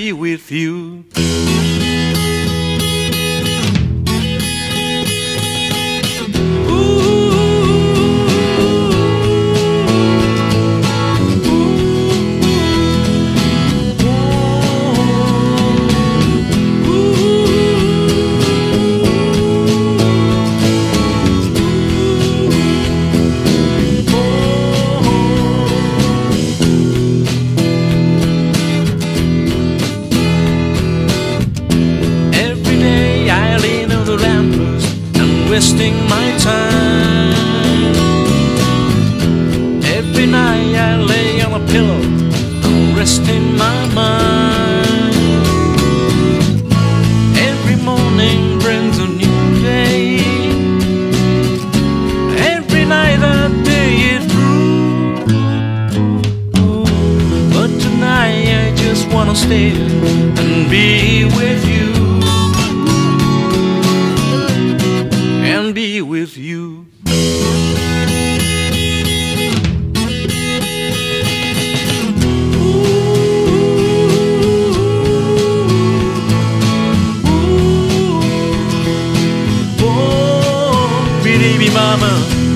be with you. Wasting my time. Every night I lay on a pillow, I'm resting my mind. Every morning brings a new day. Every night the day is through. But tonight I just wanna stay and be with you. Be with you. Oh, baby mama.